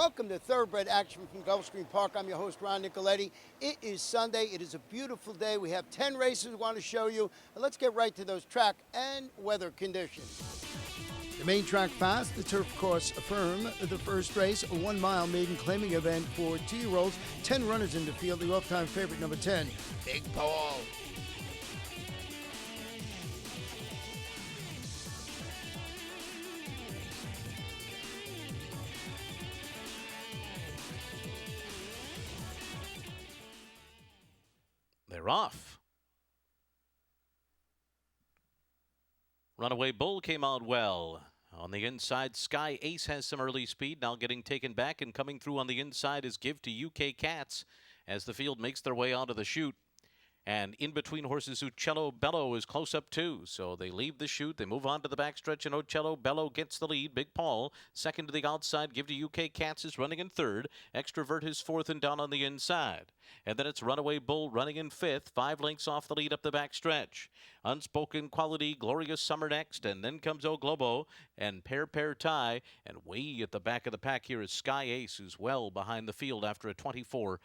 Welcome to Thoroughbred Action from Gulfstream Park. I'm your host, Ron Nicoletti. It is Sunday. It is a beautiful day. We have 10 races we want to show you. Let's get right to those track and weather conditions. The main track fast, the turf course firm. The first race, a 1 mile maiden claiming event for 2-year-olds. 10 runners in the field. The off-time favorite, number 10, Big Paul. They're off. Runaway Bull came out well. On the inside, Sky Ace has some early speed, now getting taken back, and coming through on the inside is Give to UK Cats as the field makes their way onto the chute. And in between horses, Uccello Bello is close up too. So they leave the chute, they move on to the backstretch, and Uccello Bello gets the lead. Big Paul, second to the outside. Give to UK Cats is running in third. Extrovert is fourth and down on the inside. And then it's Runaway Bull running in fifth, 5 lengths off the lead up the backstretch. Unspoken Quality, Glorious Summer next, and then comes O Globo and Pair Tie. And way at the back of the pack here is Sky Ace, who's well behind the field after a 24-1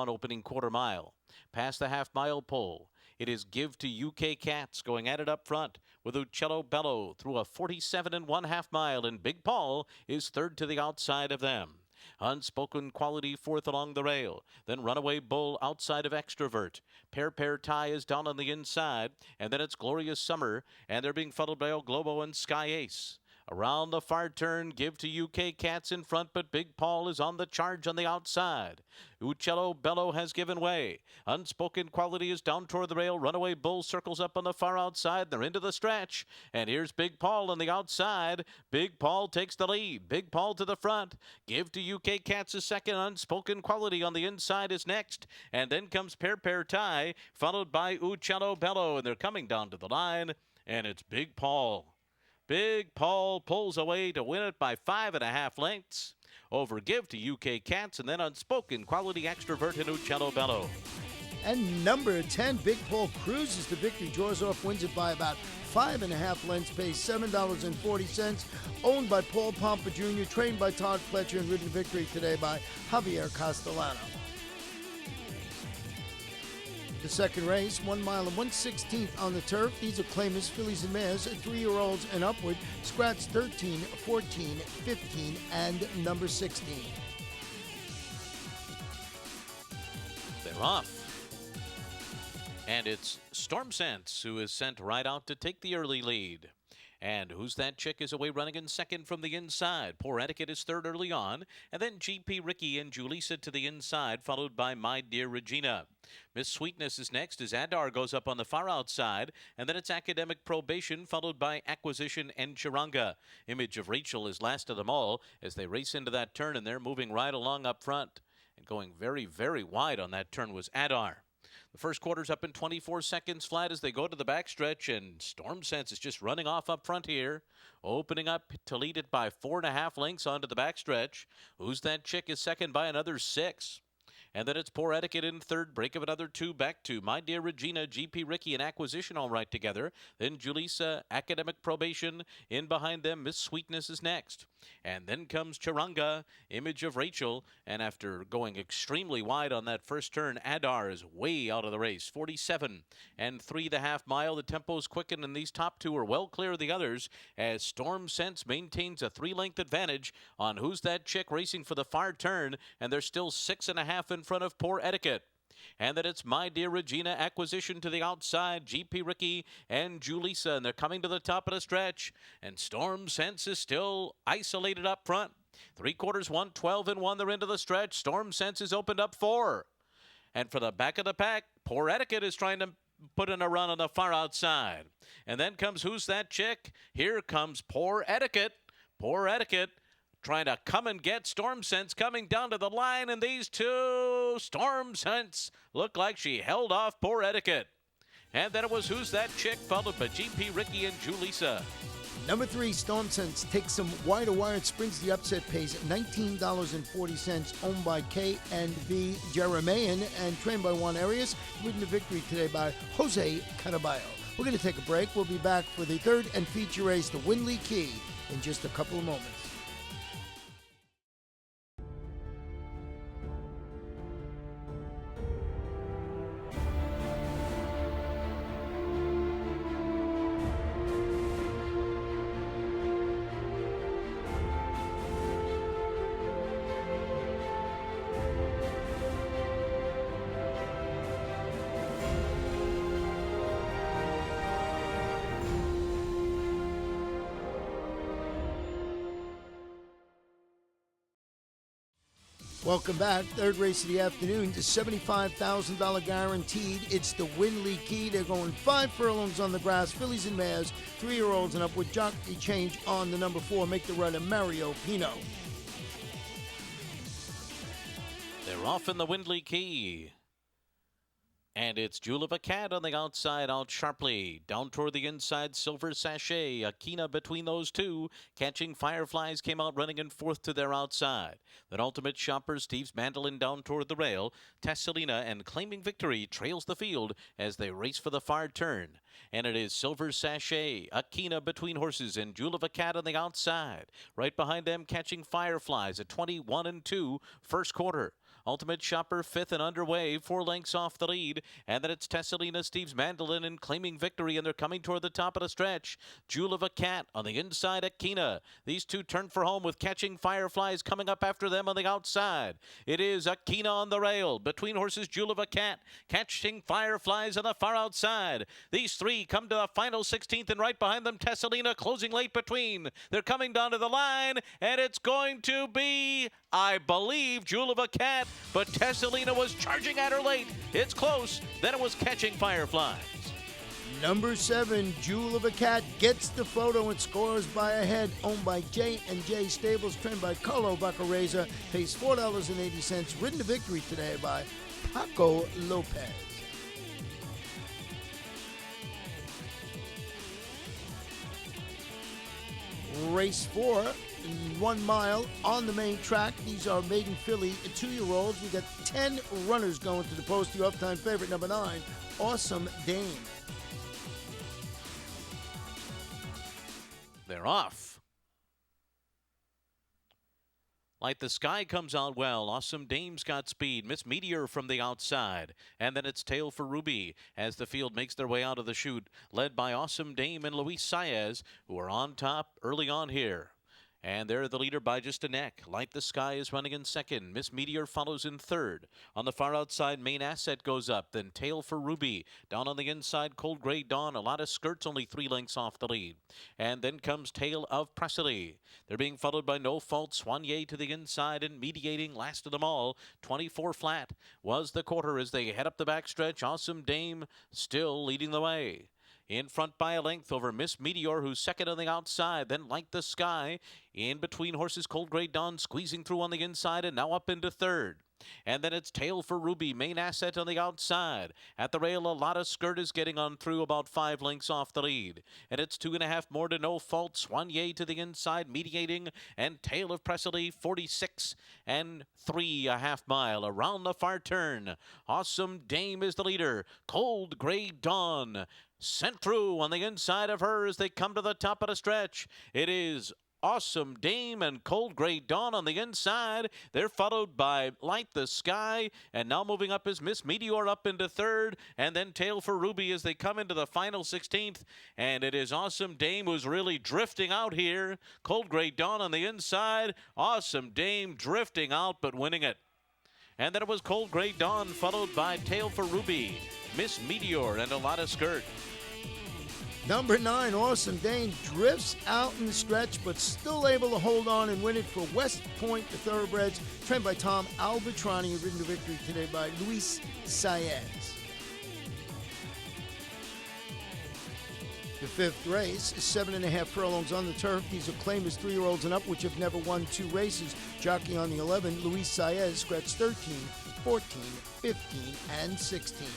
opening quarter mile. Past the half-mile pole, it is Give to UK Cats going at it up front with Uccello Bello through a 47.5 mile, and Big Paul is third to the outside of them. Unspoken Quality fourth along the rail. Then Runaway Bull outside of Extrovert. Pair Tie is down on the inside, and then it's Glorious Summer, and they're being followed by O Globo and Sky Ace. Around the far turn, Give to UK Cats in front, but Big Paul is on the charge on the outside. Uccello Bello has given way. Unspoken Quality is down toward the rail. Runaway Bull circles up on the far outside. They're into the stretch. And here's Big Paul on the outside. Big Paul takes the lead. Big Paul to the front. Give to UK Cats is second. Unspoken Quality on the inside is next. And then comes Pair Tie, followed by Uccello Bello. And they're coming down to the line. And it's Big Paul. Big Paul pulls away to win it by 5.5 lengths over Give to UK Cats, and then Unspoken Quality, Extrovert, and Uccello Bello. And number 10, Big Paul cruises to victory, draws off, wins it by about 5.5 lengths, pays $7.40. Owned by Paul Pompa Jr., trained by Todd Fletcher, and ridden to victory today by Javier Castellano. The second race, 1 mile and 1/16 on the turf. These are claimers, fillies and mares, 3-year-olds and upward. Scratch 13, 14, 15, and number 16. They're off. And it's Storm Sense who is sent right out to take the early lead. And Who's That Chick is away running in second from the inside. Poor Etiquette is third early on. And then GP Ricky and Julissa to the inside, followed by My Dear Regina. Miss Sweetness is next as Adar goes up on the far outside. And then it's Academic Probation, followed by Acquisition and Charanga. Image of Rachel is last of them all as they race into that turn, and they're moving right along up front. And going very, very wide on that turn was Adar. The first quarter's up in 24 seconds flat as they go to the backstretch, and Storm Sense is just running off up front here, opening up to lead it by 4.5 lengths onto the backstretch. Who's That Chick is second by another 6. And then it's Poor Etiquette in third, break of another 2 back to My Dear Regina, GP Ricky, and Acquisition all right together. Then Julissa, Academic Probation, in behind them, Miss Sweetness is next. And then comes Charanga, Image of Rachel, and after going extremely wide on that first turn, Adar is way out of the race, 47 3.5 mile. The tempo's quickened, and these top 2 are well clear of the others as Storm Sense maintains a 3-length advantage on Who's That Chick racing for the far turn, and they're still 6.5 in front of Poor Etiquette. And then it's My Dear Regina, Acquisition to the outside, GP Ricky and Julissa, and they're coming to the top of the stretch. And Storm Sense is still isolated up front. 3/4 1, 12-1, they're into the stretch. Storm Sense is opened up 4. And for the back of the pack, Poor Etiquette is trying to put in a run on the far outside. And then comes Who's That Chick? Here comes Poor Etiquette. Poor Etiquette trying to come and get Storm Sense coming down to the line, and these two, Storm Sense, look like she held off Poor Etiquette. And then it was Who's That Chick, followed by GP Ricky and Julissa. Number 3, Storm Sense, takes some wider wire, sprints the upset, pays $19.40, owned by K&V Jeremian and trained by Juan Arias, ridden to victory today by Jose Caraballo. We're going to take a break. We'll be back for the third and feature race, the Winley Key, in just a couple of moments. Welcome back. Third race of the afternoon. The $75,000 guaranteed. It's the Windley Key. They're going 5 furlongs on the grass. Fillies and mares, 3-year-olds and up with jockey change on the number 4. Make the runner Mario Pino. They're off in the Windley Key. And it's Jewel of a Cat on the outside, out sharply. Down toward the inside, Silver Sachet. Akina between those two. Catching Fireflies came out running in fourth to their outside. Then Ultimate Shopper, Steve's Mandolin down toward the rail. Tessalina and Claiming Victory trails the field as they race for the far turn. And it is Silver Sachet, Akina between horses, and Jewel of a Cat on the outside. Right behind them, Catching Fireflies at 21-2, first quarter. Ultimate Shopper, fifth and underway, 4 lengths off the lead. And then it's Tessalina, Steve's Mandolin, and Claiming Victory, and they're coming toward the top of the stretch. Jewel of a Cat on the inside, Akina. These two turn for home with Catching Fireflies coming up after them on the outside. It is Akina on the rail. Between horses, Jewel of a Cat. Catching Fireflies on the far outside. These three come to the final 16th, and right behind them, Tessalina closing late between. They're coming down to the line, and it's going to be, I believe, Jewel of a Cat. But Tessalina was charging at her late. It's close. Then it was Catching Fireflies. Number 7, Jewel of a Cat, gets the photo and scores by a head. Owned by J&J Stables, trained by Carlo Baccareza. Pays $4.80. Ridden to victory today by Paco Lopez. Race 4, 1 mile on the main track. These are maiden filly, 2-year-olds. We got 10 runners going to the post. The off-time favorite, number 9, Awesome Dame. They're off. Light the Sky comes out well. Awesome Dame's got speed. Miss Meteor from the outside. And then it's Tail for Ruby as the field makes their way out of the chute, led by Awesome Dame and Luis Saez, who are on top early on here. And they're the leader by just a neck. Light the Sky is running in second. Miss Meteor follows in third. On the far outside, Main Asset goes up. Then Tail for Ruby. Down on the inside, Cold Gray Dawn. A lot of skirts, only 3 lengths off the lead. And then comes Tale of Presley. They're being followed by No Fault, Soigné to the inside, and mediating last of them all. 24 flat was the quarter as they head up the backstretch. Awesome Dame still leading the way. In front by a length over Miss Meteor, who's second on the outside. Then Light the Sky. In between horses, Cold Gray Dawn squeezing through on the inside and now up into third. And then it's Tail for Ruby, Main Asset on the outside. At the rail, a lot of skirt is getting on through, about 5 lengths off the lead. And it's 2.5 more to No Fault. Soigné to the inside, mediating. And Tale of Presley, 46 and 3.5 mile around the far turn. Awesome Dame is the leader. Cold Gray Dawn sent through on the inside of her as they come to the top of the stretch. It is Awesome Dame and Cold Gray Dawn on the inside. They're followed by Light the Sky, and now moving up is Miss Meteor up into third, and then Tail for Ruby as they come into the final 16th. And it is Awesome Dame who's really drifting out here. Cold Gray Dawn on the inside. Awesome Dame drifting out but winning it. And then it was Cold Gray Dawn followed by Tail for Ruby, Miss Meteor, and a lot of skirt. Number 9, Awesome Dame, drifts out in the stretch, but still able to hold on and win it for West Point, the thoroughbreds, trained by Tom Albertrani, ridden to victory today by Luis Saez. The 5th race is 7.5 furlongs on the turf. These are claimers 3-year-olds and up, which have never won 2 races. Jockey on the 11, Luis Saez, scratched 13, 14, 15, and 16.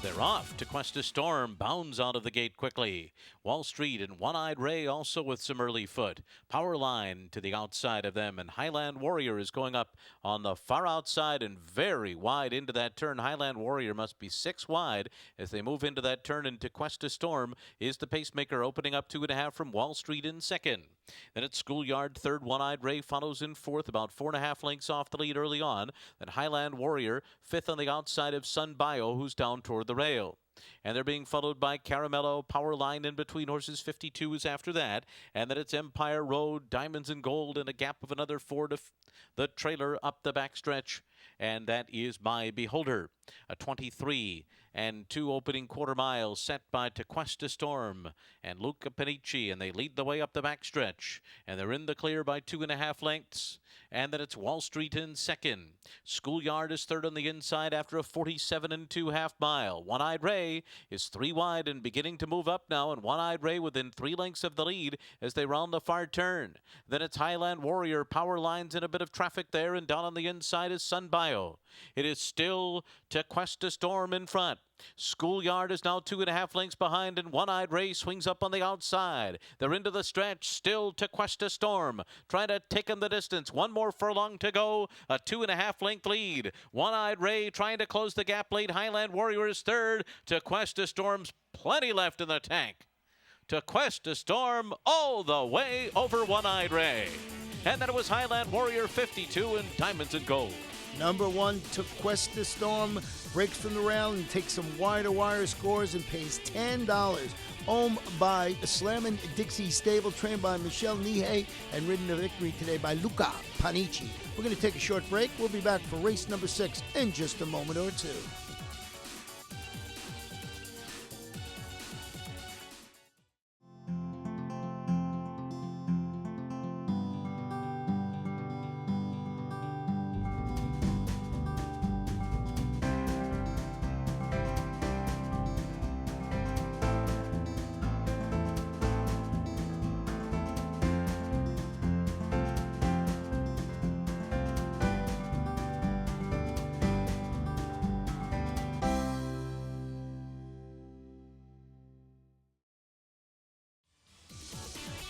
They're off. Tequesta Storm bounds out of the gate quickly. Wall Street and One-Eyed Ray also with some early foot. Powerline to the outside of them, and Highland Warrior is going up on the far outside and very wide into that turn. Highland Warrior must be 6 wide as they move into that turn, and Tequesta Storm is the pacemaker, opening up 2.5 from Wall Street in second. Then it's Schoolyard third. One-Eyed Ray follows in fourth, about 4.5 lengths off the lead early on. Then Highland Warrior fifth on the outside of Sun Bio, who's down toward the rail. And they're being followed by Caramello. Powerline in between horses, 52 is after that. And then it's Empire Road, Diamonds and Gold, and a gap of another 4 to the trailer up the backstretch. And that is by Beholder. A 23 and 2 opening quarter miles set by Tequesta Storm and Luca Panici, and they lead the way up the backstretch, and they're in the clear by 2.5 lengths. And then it's Wall Street in second. Schoolyard is third on the inside after a 47 and 2 half mile. One-Eyed Ray is 3 wide and beginning to move up now, and One-Eyed Ray within 3 lengths of the lead as they round the far turn. Then it's Highland Warrior. Power lines in a bit of traffic there, and down on the inside is Sun Bio. It is still Tequesta Storm in front. Schoolyard is now 2.5 lengths behind, and One-Eyed Ray swings up on the outside. They're into the stretch. Still Tequesta Storm trying to take him the distance. 1 more furlong to go. A 2.5 length lead. One-Eyed Ray trying to close the gap late. Highland Warrior is third. Tequesta Storm's plenty left in the tank. Tequesta Storm all the way over One-Eyed Ray. And then it was Highland Warrior 52 and Diamonds and Gold. Number 1, Tequesta Storm, breaks from the rail and takes some wider wire scores and pays $10. Owned by Slammin' Dixie Stable, trained by Michelle Nihei, and ridden to victory today by Luca Panici. We're going to take a short break. We'll be back for race number 6 in just a moment or two.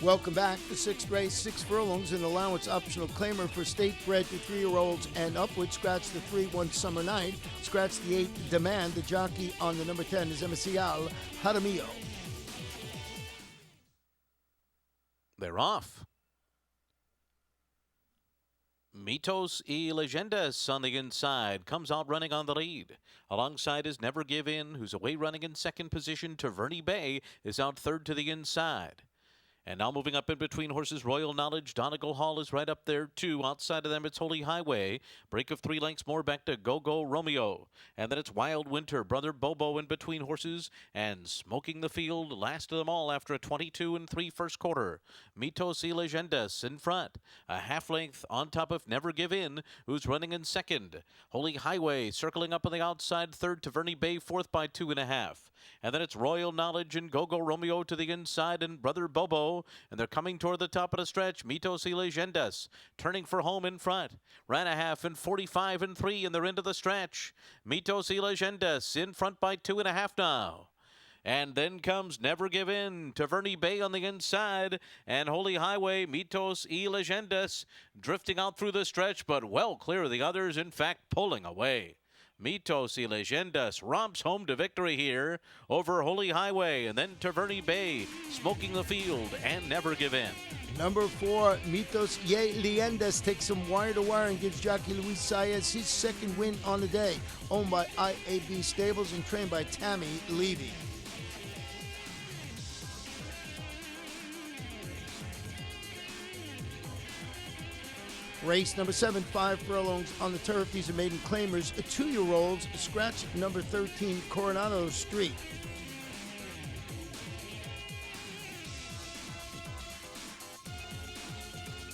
Welcome back. The 6th race, 6 furlongs, an allowance optional claimer for state bred to 3-year-olds and upward. Scratch the 3 one summer night. Scratch the 8 demand. The jockey on the number 10 is Emicial Jaramillo. They're off. Mitos y Leyendas on the inside comes out running on the lead. Alongside is Never Give In, who's away running in second position. Taverny Bay is out third to the inside. And now moving up in between horses, Royal Knowledge. Donegal Hall is right up there, too. Outside of them, it's Holy Highway. Break of 3 lengths more back to Go-Go Romeo. And then it's Wild Winter, Brother Bobo in between horses. And Smoking the Field, last of them all after a 22 and 3 first quarter. Mitos y Leyendas in front. A half length on top of Never Give In, who's running in second. Holy Highway circling up on the outside, third. Taverny Bay, fourth by 2.5. And then it's Royal Knowledge and Go-Go Romeo to the inside, and Brother Bobo. And they're coming toward the top of the stretch. Mitos y Leyendas turning for home in front. Ran a half in 45 and 3, and they're into the stretch. Mitos y Leyendas in front by 2.5 now. And then comes Never Give In, Taverny Bay on the inside, and Holy Highway, Mitos y Leyendas drifting out through the stretch, but well clear of the others, in fact pulling away. Mitos y Leyendas romps home to victory here over Holy Highway, and then Taverny Bay, Smoking the Field, and Never Give In. Number 4, Mitos y Leyendas takes some wire-to-wire and gives jockey Luis Saez his second win on the day. Owned by IAB Stables and trained by Tammy Levy. Race number 7, 5 furlongs on the turf. These are maiden claimers. 2-year-olds. Scratch number 13, Coronado Street.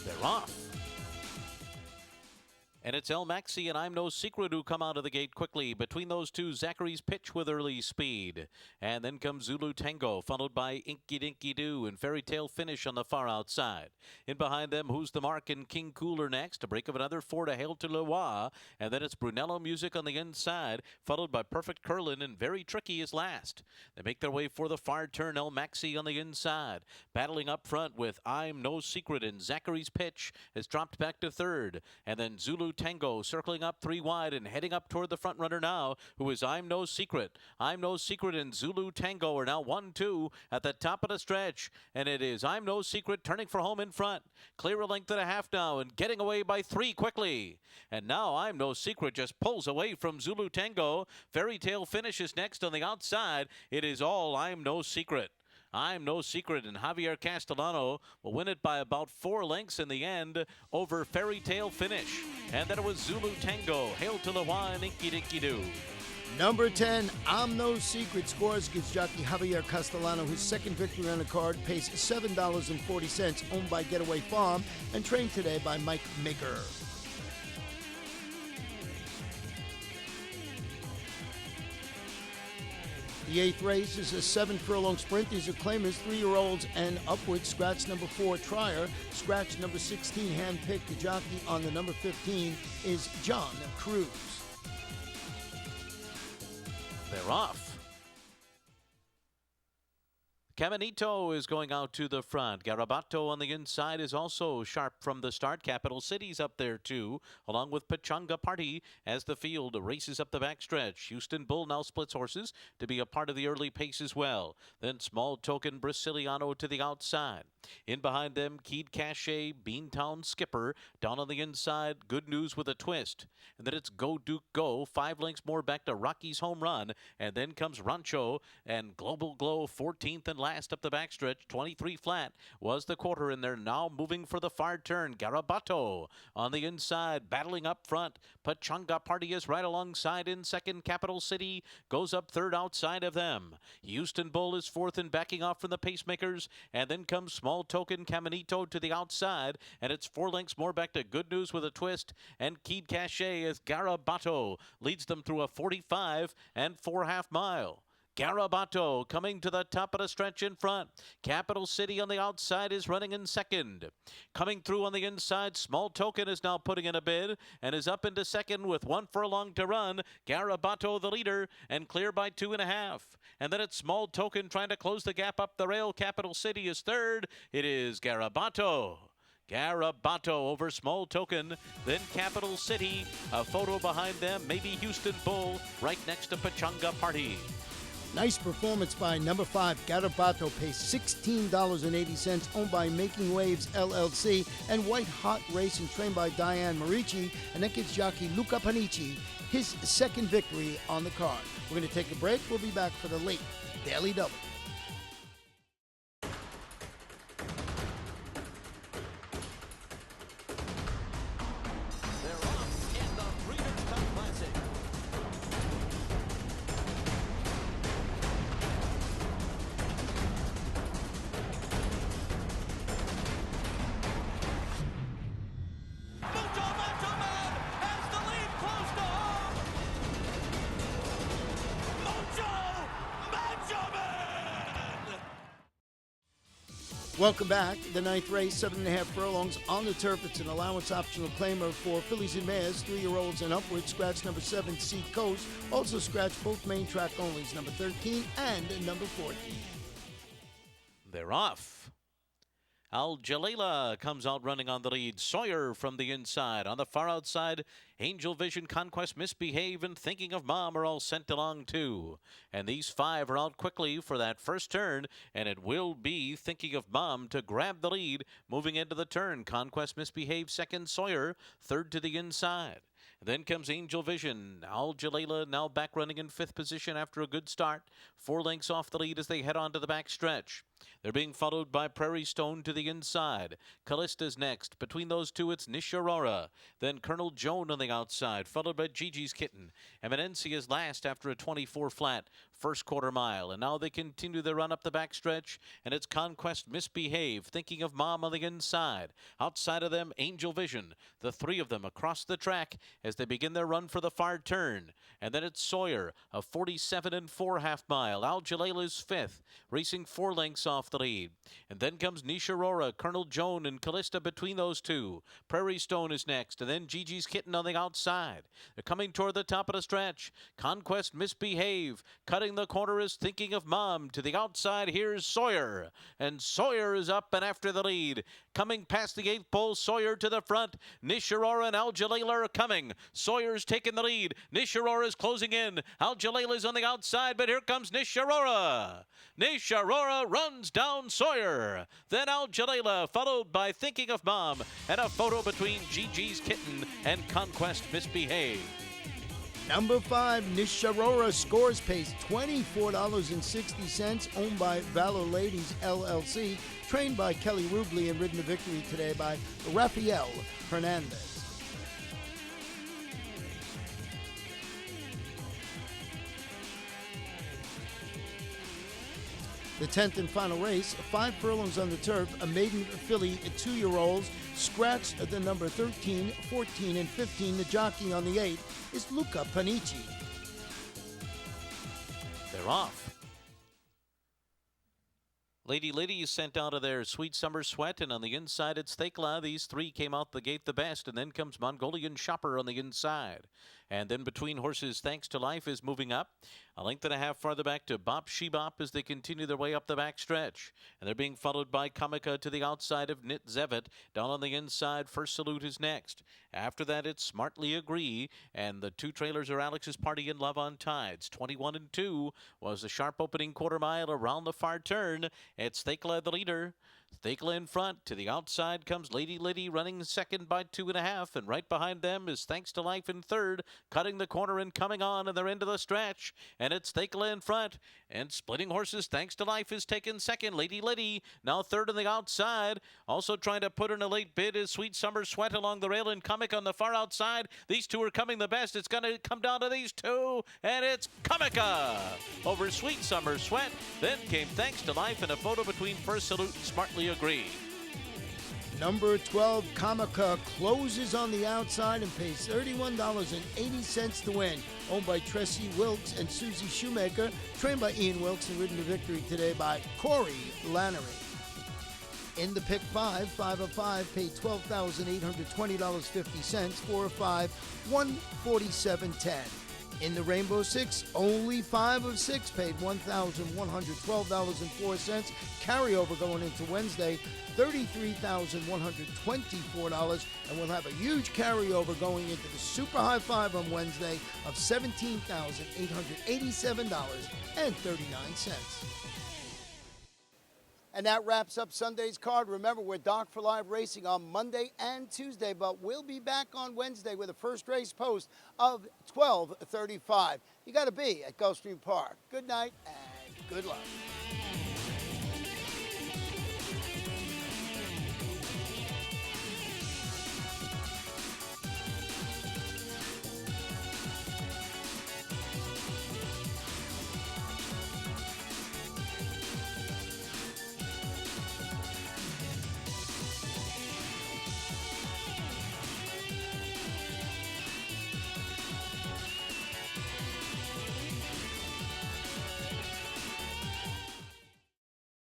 They're off. And it's El Maxi and I'm No Secret who come out of the gate quickly. Between those two, Zachary's Pitch with early speed. And then comes Zulu Tango, followed by Inky Dinky Doo and Fairy Tale Finish on the far outside. In behind them, Who's the Mark and King Cooler next. A break of another 4 to Hail to Loire. And then it's Brunello Music on the inside, followed by Perfect Curlin and Very Tricky is last. They make their way for the far turn, El Maxi on the inside. Battling up front with I'm No Secret, and Zachary's Pitch has dropped back to third. And then Zulu Tango circling up 3 wide and heading up toward the front runner now, who is I'm No Secret. I'm No Secret and Zulu Tango are now 1-2 at the top of the stretch, and it is I'm No Secret turning for home in front. Clear a length and a half now and getting away by 3 quickly. And now I'm No Secret just pulls away from Zulu Tango. Fairy Tale finishes next on the outside. It is all I'm No Secret. I'm No Secret, and Javier Castellano will win it by about 4 lengths in the end over Fairy Tale Finish. And then it was Zulu Tango, Hail to Loire and Inky Dinky Doo. Number 10, I'm No Secret, scores gives jockey Javier Castellano his second victory on the card, pays $7.40, owned by Getaway Farm and trained today by Mike Maker. The 8th race is a 7-furlong sprint. These are claimers, 3-year-olds and upwards. Scratch number 4, Trier. Scratch number 16, handpicked. The jockey on the number 15 is John Cruz. They're off. Caminito is going out to the front. Garabato on the inside is also sharp from the start. Capital City's up there too, along with Pachanga Party as the field races up the backstretch. Houston Bull now splits horses to be a part of the early pace as well. Then Small Token Brasiliano to the outside. In behind them, Keyed Cache, Beantown Skipper. Down on the inside, Good News with a twist. And then it's Go Duke Go. 5 lengths more back to Rocky's Home Run. And then comes Rancho and Global Glow, 14th and last up the backstretch. 23 flat was the quarter, and they're now moving for the far turn. Garabato on the inside, battling up front. Pachanga Party is right alongside in second. Capital City goes up third outside of them. Houston Bull is fourth and backing off from the pacemakers. And then comes Small Token Caminito to the outside, and it's 4 lengths more back to Good News with a twist. And Keyed Cache as Garabato leads them through a 45 and 4.5 mile. Garabato coming to the top of the stretch in front. Capital City on the outside is running in second. Coming through on the inside, Small Token is now putting in a bid and is up into second with 1 furlong to run. Garabato the leader and clear by 2.5. And then it's Small Token trying to close the gap up the rail. Capital City is third. It is Garabato. Garabato over Small Token, then Capital City. A photo behind them, maybe Houston Bull right next to Pachanga Party. Nice performance by number 5, Garabato, pays $16.80, owned by Making Waves LLC, and White Hot Racing, trained by Diane Marici, and that gives jockey Luca Panici his second victory on the card. We're going to take a break. We'll be back for the late Daily Double. They're off in the Breeders' Cup Classic. Welcome back. The 9th race, 7.5 furlongs on the turf. It's an allowance optional claimer for fillies and mares, 3-year-olds and upwards. Scratch number 7, Sea Coast. Also scratch both main track onlys, number 13 and number 14. They're off. Al Jalila comes out running on the lead. Sawyer from the inside. On the far outside, Angel Vision, Conquest, Misbehave, and Thinking of Mom are all sent along too. And these 5 are out quickly for that first turn, and it will be Thinking of Mom to grab the lead moving into the turn. Conquest, Misbehave, second. Sawyer, third to the inside. Then comes Angel Vision. Al Jalila now back running in 5th position after a good start. 4 lengths off the lead as they head on to the back stretch. They're being followed by Prairie Stone to the inside. Callista's next. Between those two, it's Nisharora. Then Colonel Joan on the outside, followed by Gigi's Kitten. Eminencia's last after a 24 flat first quarter mile. And now they continue their run up the backstretch, and it's Conquest, Misbehave, Thinking of Mom on the inside. Outside of them, Angel Vision. The 3 of them across the track as they begin their run for the far turn. And then it's Sawyer, a 47 and 4.5 mile. Al Jalala's 5th, racing 4 lengths off the lead. And then comes Nisharora, Colonel Joan, and Callista between those two. Prairie Stone is next, and then Gigi's Kitten on the outside. They're coming toward the top of the stretch. Conquest, Misbehave. Cutting the corner is Thinking of Mom. To the outside, here's Sawyer. And Sawyer is up and after the lead. Coming past the 8th pole, Sawyer to the front. Nisharora and Al Jalala are coming. Sawyer's taking the lead. Nisharora is closing in. Al Jalala is on the outside, but here comes Nisharora. Nisharora runs down Sawyer. Then Al Jalala, followed by Thinking of Mom, and a photo between Gigi's Kitten and Conquest, Misbehave. Number 5, Nisharora, scores pays $24.60, owned by Valor Ladies LLC, trained by Kelly Rubley and ridden to victory today by Rafael Hernandez. The 10th and final race, 5 furlongs on the turf, a maiden filly, 2-year-olds, scratched at the number 13, 14, and 15. The jockey on the 8 is Luca Panici. They're off. Lady is sent out of their Sweet Summer Sweat, and on the inside it's Thekla. These 3 came out the gate the best, and then comes Mongolian Shopper on the inside. And then between horses, Thanks to Life is moving up. A length and a half farther back to Bop Shebop as they continue their way up the back stretch. And they're being followed by Kamika to the outside of Nit Zevet. Down on the inside, First Salute is next. After that, it's Smartly Agree. And the 2 trailers are Alex's Party and Love on Tides. 21 and 2 was the sharp opening quarter mile around the far turn. It's Thekla the leader. Thekla in front. To the outside comes Lady running second by 2.5. And right behind them is Thanks to Life in third. Cutting the corner and coming on and they're into the stretch. And it's Thekla in front. And splitting horses, Thanks to Life is taken second. Lady now third on the outside. Also trying to put in a late bid is Sweet Summer Sweat along the rail and Kamika on the far outside. These 2 are coming the best. It's going to come down to these 2. And it's Kamika over Sweet Summer Sweat. Then came Thanks to Life and a photo between First Salute and Smartly Agree. Number 12, Kamika, closes on the outside and pays $31.80 to win. Owned by Tressie Wilkes and Susie Shoemaker. Trained by Ian Wilkes and ridden to victory today by Corey Lannery. In the pick 5, 5 of 5 paid $12,820.50. 4 of 5, $147.10. In the Rainbow 6, only 5 of 6 paid $1,112.04. Carryover going into Wednesday, $33,124. And we'll have a huge carryover going into the Super High 5 on Wednesday of $17,887.39. And that wraps up Sunday's card. Remember, we're Doc for Live Racing on Monday and Tuesday, but we'll be back on Wednesday with a first race post of 12:35. You got to be at Gulfstream Park. Good night and good luck.